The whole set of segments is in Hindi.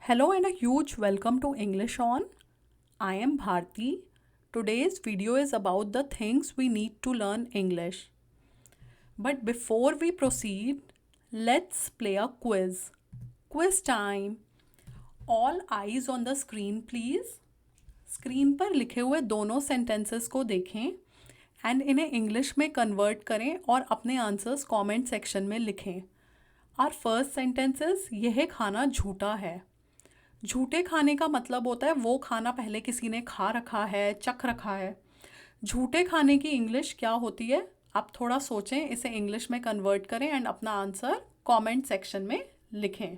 Hello and a huge welcome to English On. I am Bharti. Today's video is about the things we need to learn English. But before we proceed, let's play a quiz. Quiz time. All eyes on the screen please. Screen पर लिखे हुए दोनों सेंटेंसेस को देखें एंड इन्हें इंग्लिश में कन्वर्ट करें और अपने आंसर्स कमेंट सेक्शन में लिखें. आवर फर्स्ट सेंटेंसेस, यह खाना झूठा है. झूठे खाने का मतलब होता है वो खाना पहले किसी ने खा रखा है, चख रखा है. झूठे खाने की इंग्लिश क्या होती है? आप थोड़ा सोचें, इसे इंग्लिश में कन्वर्ट करें एंड अपना आंसर कमेंट सेक्शन में लिखें.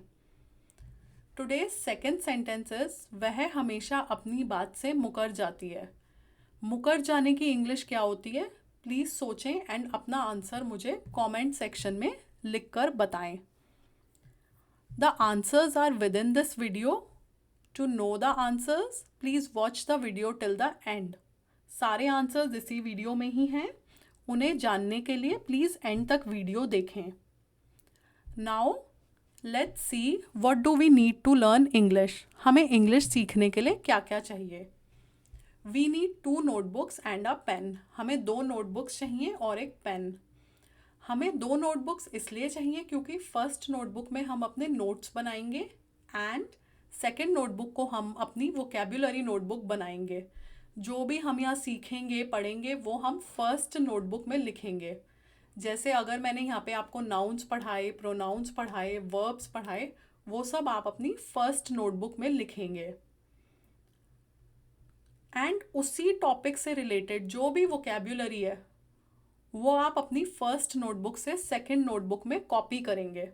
टुडे सेकंड सेंटेंसेस, वह हमेशा अपनी बात से मुकर जाती है. मुकर जाने की इंग्लिश क्या होती है? प्लीज़ सोचें एंड अपना आंसर मुझे कमेंट सेक्शन में लिखकर बताएं. The answers are within this video. To know the answers please watch the video till the end. सारे आंसर्स इसी वीडियो में ही हैं. उन्हें जानने के लिए प्लीज़ एंड तक वीडियो देखें. Now let's see what do we need to learn English. हमें इंग्लिश सीखने के लिए क्या क्या चाहिए? We need 2 notebooks and a pen. हमें 2 नोटबुक्स चाहिए और एक पेन. हमें 2 नोटबुक्स इसलिए चाहिए क्योंकि फर्स्ट नोटबुक में हम अपने नोट्स बनाएंगे एंड सेकेंड नोटबुक को हम अपनी वोकेबुलरी नोटबुक बनाएंगे. जो भी हम यहाँ सीखेंगे पढ़ेंगे वो हम फर्स्ट नोटबुक में लिखेंगे. जैसे अगर मैंने यहाँ पे आपको नाउन्स पढ़ाए, प्रोनाउंस पढ़ाए, वर्ब्स पढ़ाए, वो सब आप अपनी फर्स्ट नोटबुक में लिखेंगे. एंड उसी टॉपिक से रिलेटेड जो भी वोकेबुलरी है वो आप अपनी फर्स्ट नोटबुक से सेकंड नोटबुक में कॉपी करेंगे.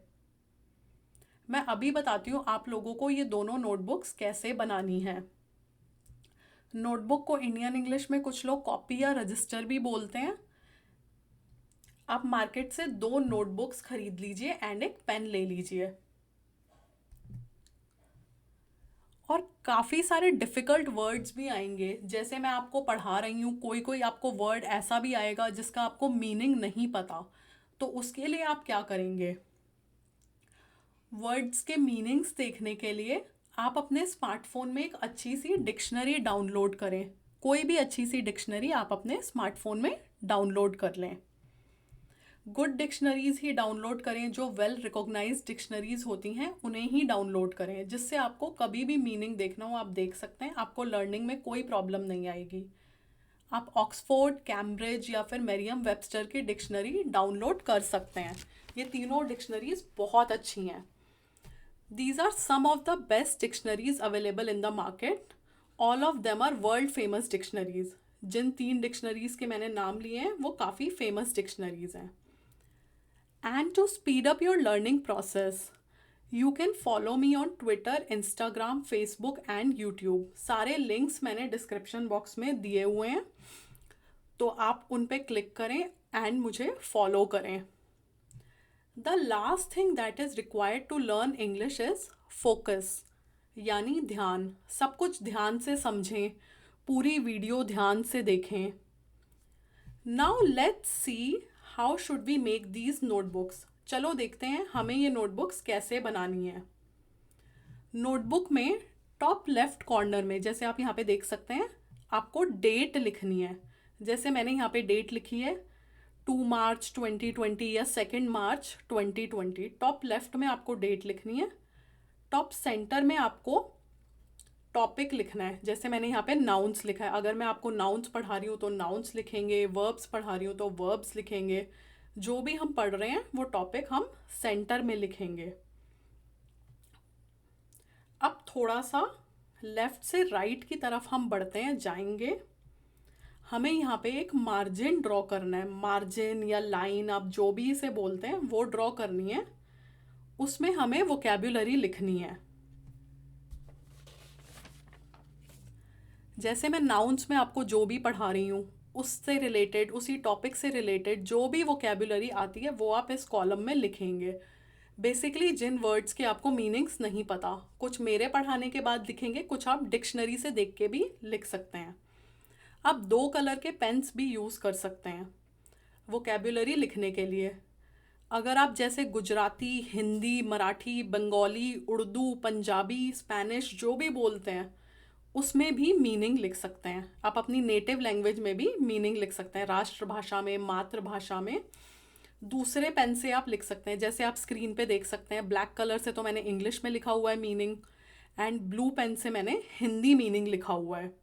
मैं अभी बताती हूँ आप लोगों को ये दोनों नोटबुक्स कैसे बनानी है. नोटबुक को इंडियन इंग्लिश में कुछ लोग कॉपी या रजिस्टर भी बोलते हैं. आप मार्केट से 2 नोटबुक्स खरीद लीजिए एंड एक पेन ले लीजिए. और काफ़ी सारे डिफ़िकल्ट वर्ड्स भी आएंगे. जैसे मैं आपको पढ़ा रही हूँ, कोई कोई आपको वर्ड ऐसा भी आएगा जिसका आपको मीनिंग नहीं पता. तो उसके लिए आप क्या करेंगे? वर्ड्स के मीनिंग्स देखने के लिए आप अपने स्मार्टफोन में एक अच्छी सी डिक्शनरी डाउनलोड करें. कोई भी अच्छी सी डिक्शनरी आप अपने स्मार्टफोन में डाउनलोड कर लें. गुड डिक्शनरीज़ ही डाउनलोड करें. जो वेल रिकॉग्नाइज्ड डिक्शनरीज़ होती हैं उन्हें ही डाउनलोड करें, जिससे आपको कभी भी मीनिंग देखना हो आप देख सकते हैं. आपको लर्निंग में कोई प्रॉब्लम नहीं आएगी. आप ऑक्सफोर्ड, कैम्ब्रिज या फिर मेरियम वेबस्टर की डिक्शनरी डाउनलोड कर सकते हैं. ये तीनों डिक्शनरीज़ बहुत अच्छी हैं. These are some of the best dictionaries available in the market. All of them are world famous dictionaries. जिन 3 डिक्शनरीज के मैंने नाम लिए हैं वो काफ़ी फेमस डिक्शनरीज हैं. And to speed up your learning process, you can follow me on Twitter, Instagram, Facebook and YouTube. सारे लिंक्स मैंने डिस्क्रिप्शन बॉक्स में दिए हुए हैं, तो आप उन पे क्लिक करें एंड मुझे फॉलो करें. The last thing that is required to learn English is focus, यानी ध्यान. सब कुछ ध्यान से समझें, पूरी वीडियो ध्यान से देखें. Now let's see how should we make these notebooks. चलो देखते हैं हमें ये नोटबुक्स कैसे बनानी है. नोटबुक में टॉप लेफ्ट कॉर्नर में, जैसे आप यहाँ पे देख सकते हैं, आपको डेट लिखनी है. जैसे मैंने यहाँ पे डेट लिखी है 2 मार्च 2020 या 2 मार्च 2020. टॉप लेफ्ट में आपको डेट लिखनी है. टॉप सेंटर में आपको टॉपिक लिखना है. जैसे मैंने यहाँ पे नाउन्स लिखा है. अगर मैं आपको नाउन्स पढ़ा रही हूँ तो नाउन्स लिखेंगे, वर्ब्स पढ़ा रही हूँ तो वर्ब्स लिखेंगे. जो भी हम पढ़ रहे हैं वो टॉपिक हम सेंटर में लिखेंगे. अब थोड़ा सा लेफ़्ट से राइट की तरफ हम बढ़ते हैं, जाएंगे. हमें यहाँ पे एक मार्जिन ड्रॉ करना है. मार्जिन या लाइन, आप जो भी इसे बोलते हैं, वो ड्रॉ करनी है. उसमें हमें वोकेबुलरी लिखनी है. जैसे मैं नाउन्स में आपको जो भी पढ़ा रही हूँ उससे रिलेटेड, उसी टॉपिक से रिलेटेड जो भी वोकेबुलरी आती है वो आप इस कॉलम में लिखेंगे. बेसिकली जिन वर्ड्स के आपको मीनिंग्स नहीं पता, कुछ मेरे पढ़ाने के बाद लिखेंगे, कुछ आप डिक्शनरी से देख के भी लिख सकते हैं. आप 2 कलर के पेन्स भी यूज़ कर सकते हैं वोकेबुलरी लिखने के लिए. अगर आप जैसे गुजराती, हिंदी, मराठी, बंगाली, उर्दू, पंजाबी, स्पेनिश जो भी बोलते हैं उसमें भी मीनिंग लिख सकते हैं। आप अपनी नेटिव लैंग्वेज में भी मीनिंग लिख सकते हैं, राष्ट्रभाषा में, मातृभाषा में। दूसरे पेन से आप लिख सकते हैं, जैसे आप स्क्रीन पे देख सकते हैं, ब्लैक कलर से तो मैंने इंग्लिश में लिखा हुआ है मीनिंग, एंड ब्लू पेन से मैंने हिंदी मीनिंग लिखा हुआ है।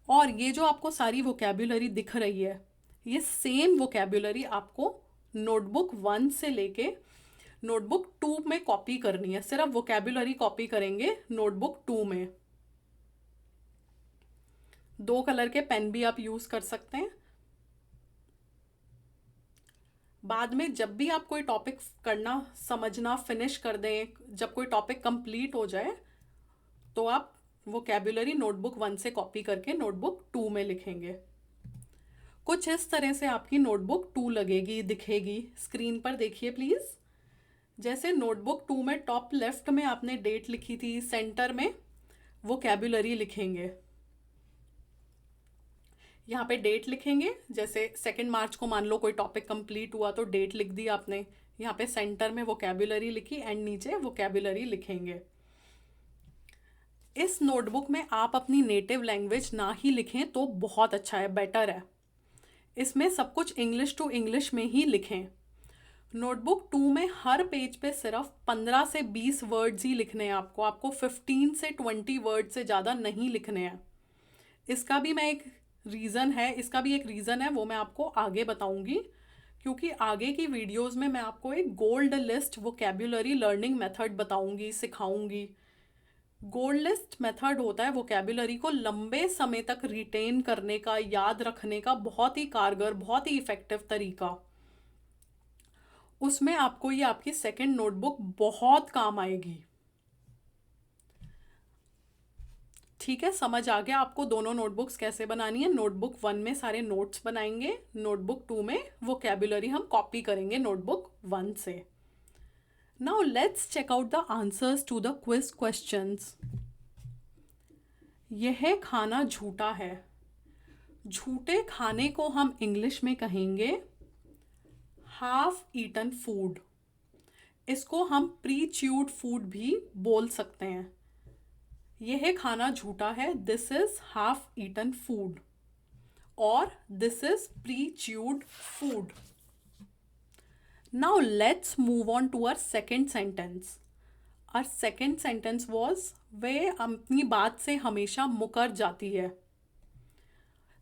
और ये जो आपको सारी वोकेबुलरी दिख रही है, ये सेम वोकेबुलरी आपको नोटबुक 1 से लेके नोटबुक 2 में कॉपी करनी है। सिर्फ वोकेबुलरी कॉपी करेंगे नोटबुक 2 में। 2 कलर के पेन भी आप यूज़ कर सकते हैं। बाद में जब भी आप कोई टॉपिक करना, समझना फिनिश कर दें, जब कोई टॉपिक कंप्लीट हो जाए, तो आप वोकेबुलरी नोटबुक 1 से कॉपी करके नोटबुक 2 में लिखेंगे। कुछ इस तरह से आपकी नोटबुक 2 लगेगी, दिखेगी। स्क्रीन पर देखिए प्लीज़। जैसे नोटबुक 2 में टॉप लेफ्ट में आपने डेट लिखी थी, सेंटर में वोकेबुलरी लिखेंगे। यहाँ पे डेट लिखेंगे, जैसे 2 मार्च को मान लो कोई टॉपिक कंप्लीट हुआ तो डेट लिख दी आपने। यहाँ पे सेंटर में वोकेबुलरी लिखी एंड नीचे वोकेबुलरी लिखेंगे। इस नोटबुक में आप अपनी नेटिव लैंग्वेज ना ही लिखें तो बहुत अच्छा है, बेटर है। इसमें सब कुछ इंग्लिश टू इंग्लिश में ही लिखें। नोटबुक 2 में हर पेज पे सिर्फ 15 से 20 वर्ड्स ही लिखने हैं आपको 15 से 20 वर्ड से ज़्यादा नहीं लिखने हैं। इसका भी एक रीज़न है, वो मैं आपको आगे बताऊंगी, क्योंकि आगे की वीडियोस में मैं आपको एक gold list vocabulary learning method बताऊंगी, सिखाऊंगी। गोल्ड लिस्ट मेथड होता है वोकेबुलरी को लंबे समय तक रिटेन करने का, याद रखने का बहुत ही कारगर, बहुत ही इफ़ेक्टिव तरीका। उसमें आपको ये आपकी सेकंड नोटबुक बहुत काम आएगी। ठीक है, समझ आ गया आपको दोनों नोटबुक्स कैसे बनानी है। नोटबुक 1 में सारे नोट्स बनाएंगे, नोटबुक 2 में वोकेबुलरी हम कॉपी करेंगे नोटबुक 1 से। Now let's check out the answers to the quiz questions. यह खाना झूठा है। झूठे खाने को हम इंग्लिश में कहेंगे हाफ ईटन फूड। इसको हम प्री च्यूड फूड भी बोल सकते हैं। यह खाना झूठा है, this is half eaten food, और this is pre chewed food. Now let's move on to our second sentence. Our second sentence was वे अपनी बात से हमेशा मुकर जाती है।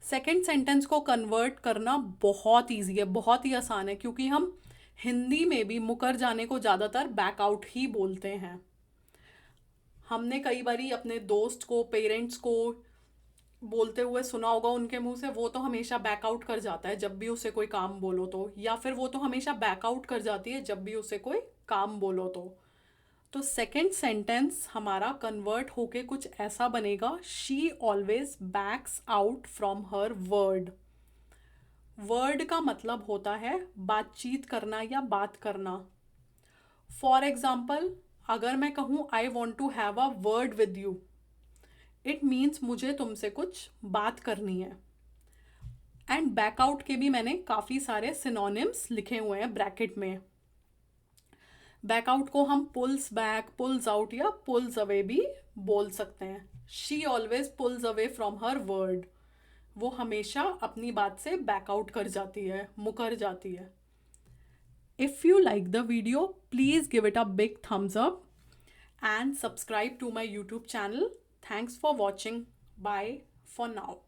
सेकेंड सेंटेंस को कन्वर्ट करना बहुत ईजी है, बहुत ही आसान है, क्योंकि हम हिंदी में भी मुकर जाने को ज़्यादातर बैक आउट ही बोलते हैं। हमने कई बारी अपने दोस्त को, पेरेंट्स को बोलते हुए सुना होगा उनके मुंह से, वो तो हमेशा बैक आउट कर जाता है जब भी उसे कोई काम बोलो तो, या फिर वो तो हमेशा बैक आउट कर जाती है जब भी उसे कोई काम बोलो तो सेकेंड सेंटेंस हमारा कन्वर्ट होके कुछ ऐसा बनेगा, she always backs out from her word. Word का मतलब होता है बातचीत करना या बात करना। फॉर एग्जाम्पल, अगर मैं कहूँ I want to have a word with you, it means मुझे तुमसे कुछ बात करनी है। एंड बैकआउट के भी मैंने काफ़ी सारे सिनोनिम्स लिखे हुए हैं ब्रैकेट में। बैकआउट को हम पुल्स बैक, पुल्स आउट या पुल्स अवे भी बोल सकते हैं। She always pulls away from her word. वो हमेशा अपनी बात से बैकआउट कर जाती है, मुकर जाती है। If you like the video, please give it a big thumbs up and subscribe to my YouTube channel. Thanks for watching. Bye for now.